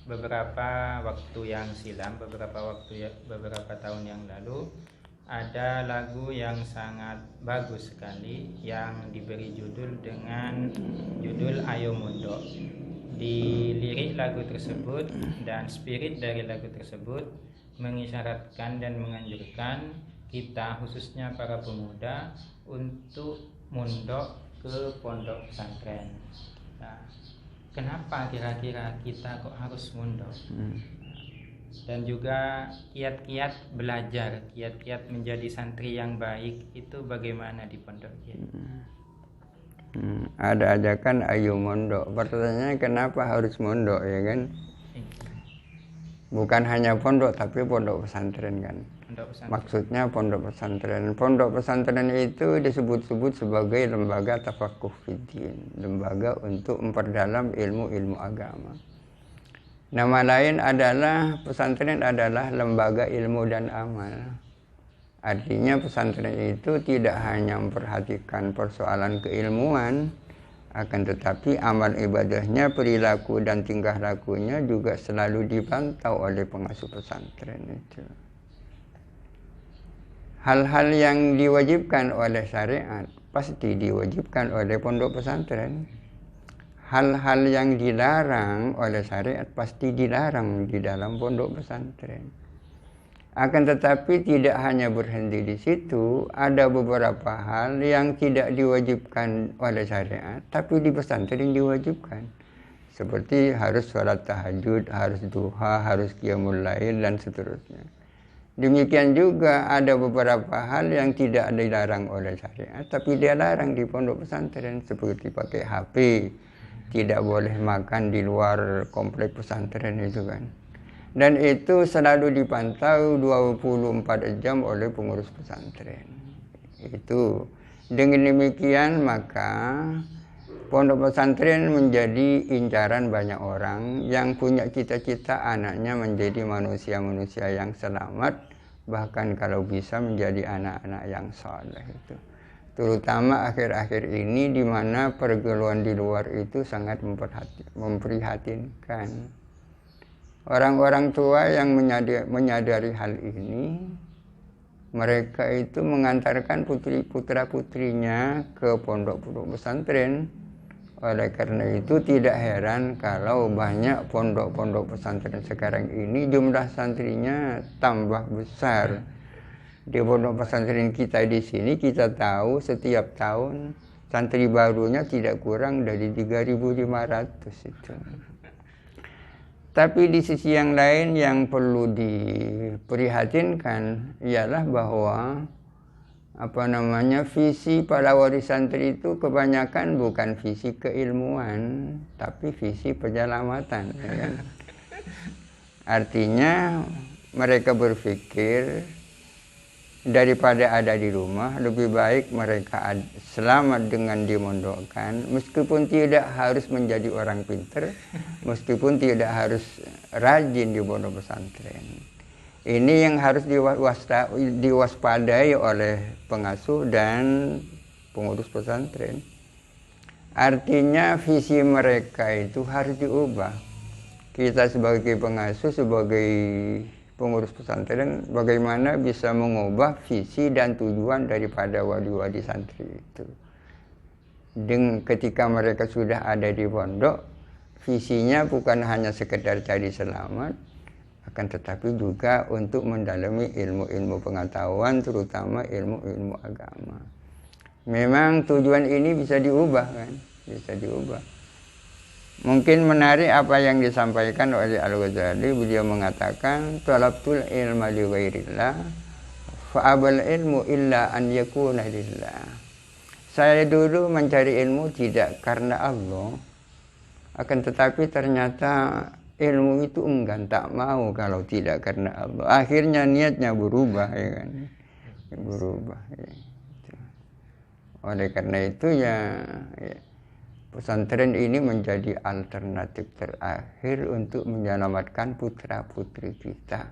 beberapa waktu yang silam, beberapa tahun yang lalu ada lagu yang sangat bagus sekali yang diberi judul dengan judul Ayo Mundo. Di lirik lagu tersebut dan spirit dari lagu tersebut mengisyaratkan dan menganjurkan kita, khususnya para pemuda, untuk mondok ke pondok pesantren. Nah, kenapa kira-kira kita kok harus mondok? Dan juga kiat-kiat belajar, kiat-kiat menjadi santri yang baik itu bagaimana di pondok ini? Ada ajakan ayo mondok. Pertanyaannya kenapa harus mondok, ya kan? Bukan hanya pondok tapi pondok pesantren kan. Maksudnya pondok pesantren. Pondok pesantren itu disebut-sebut sebagai lembaga tafaqquh fiddin, lembaga untuk memperdalam ilmu-ilmu agama. Nama lain adalah pesantren adalah lembaga ilmu dan amal. Artinya pesantren itu tidak hanya memperhatikan persoalan keilmuan, akan tetapi amal ibadahnya, perilaku dan tingkah lakunya juga selalu dipantau oleh pengasuh pesantren itu. Hal-hal yang diwajibkan oleh syariat pasti diwajibkan oleh pondok pesantren. Hal-hal yang dilarang oleh syariat pasti dilarang di dalam pondok pesantren. Akan tetapi tidak hanya berhenti di situ, ada beberapa hal yang tidak diwajibkan oleh syariat, tapi di pesantren diwajibkan. Seperti harus sholat tahajud, harus duha, harus qiyamul lail, dan seterusnya. Demikian juga ada beberapa hal yang tidak dilarang oleh syariat, tapi dia larang di pondok pesantren, seperti pakai HP, tidak boleh makan di luar komplek pesantren itu kan. Dan itu selalu dipantau 24 jam oleh pengurus pesantren. Itu dengan demikian maka pondok pesantren menjadi incaran banyak orang yang punya cita-cita anaknya menjadi manusia-manusia yang selamat, bahkan kalau bisa menjadi anak-anak yang saleh itu. Terutama akhir-akhir ini di mana pergaulan di luar itu sangat memprihatinkan. Orang-orang tua yang menyadari hal ini, mereka itu mengantarkan putra-putrinya ke pondok-pondok pesantren. Oleh karena itu tidak heran kalau banyak pondok-pondok pesantren sekarang ini jumlah santrinya tambah besar. Di pondok pesantren kita di sini kita tahu setiap tahun santri barunya tidak kurang dari 3.500 itu. Tapi di sisi yang lain yang perlu diprihatinkan ialah bahwa visi para waris santri itu kebanyakan bukan visi keilmuan, tapi visi penyelamatan, ya kan? Artinya mereka berpikir daripada ada di rumah, lebih baik mereka selamat dengan dimondokkan, meskipun tidak harus menjadi orang pinter, meskipun tidak harus rajin di pondok pesantren. Ini yang harus diwaspadai oleh pengasuh dan pengurus pesantren. Artinya visi mereka itu harus diubah. Kita sebagai pengasuh, sebagai pengurus pesantren, bagaimana bisa mengubah visi dan tujuan daripada wali-wali santri itu. Ketika mereka sudah ada di pondok, visinya bukan hanya sekedar cari selamat, akan tetapi juga untuk mendalami ilmu-ilmu pengetahuan, terutama ilmu-ilmu agama. Memang tujuan ini bisa diubah kan, bisa diubah. Mungkin menarik apa yang disampaikan oleh Al-Ghazali. Beliau mengatakan, talabtul ilma li ghairillah fa abal ilmu illa an yakuna lillah. Saya dulu mencari ilmu tidak karena Allah, akan tetapi ternyata ilmu itu enggan, tak mau kalau tidak karena Allah. Akhirnya niatnya berubah, ya kan? Berubah. Ya. Oleh karena itu ya pesantren ini menjadi alternatif terakhir untuk menyelamatkan putra-putri kita.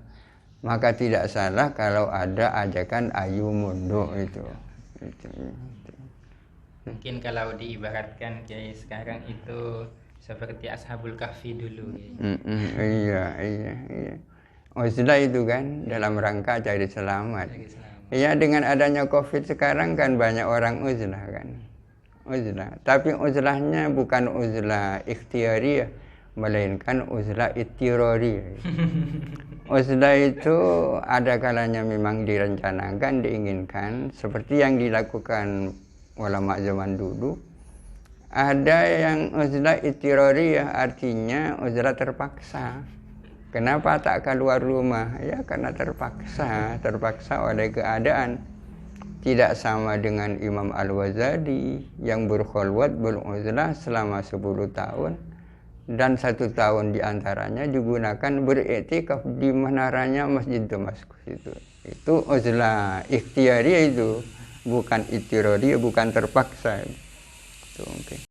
Maka tidak salah kalau ada ajakan ayo mondok itu. Mungkin kalau diibaratkan kayak sekarang itu seperti Ashabul Kahfi dulu. Iya. Uzlah itu kan dalam rangka cari selamat. Iya, dengan adanya COVID sekarang kan banyak orang uzlah kan. Uzlah. Tapi uzlahnya bukan uzlah ikhtiariyah, melainkan uzlah ittirariyah. Uzlah itu ada kalanya memang direncanakan, diinginkan, seperti yang dilakukan ulama zaman dulu. Ada yang uzlah ittirariyah, artinya uzlah terpaksa. Kenapa tak keluar rumah? Ya karena terpaksa oleh keadaan. Tidak sama dengan Imam Al-Ghazali yang berkhulwat beruzlah selama 10 tahun. Dan 1 tahun diantaranya digunakan beriktikaf di menaranya Masjid Damaskus itu. Itu uzlah ikhtiari itu, bukan ittirari, bukan terpaksa. Itu, okay.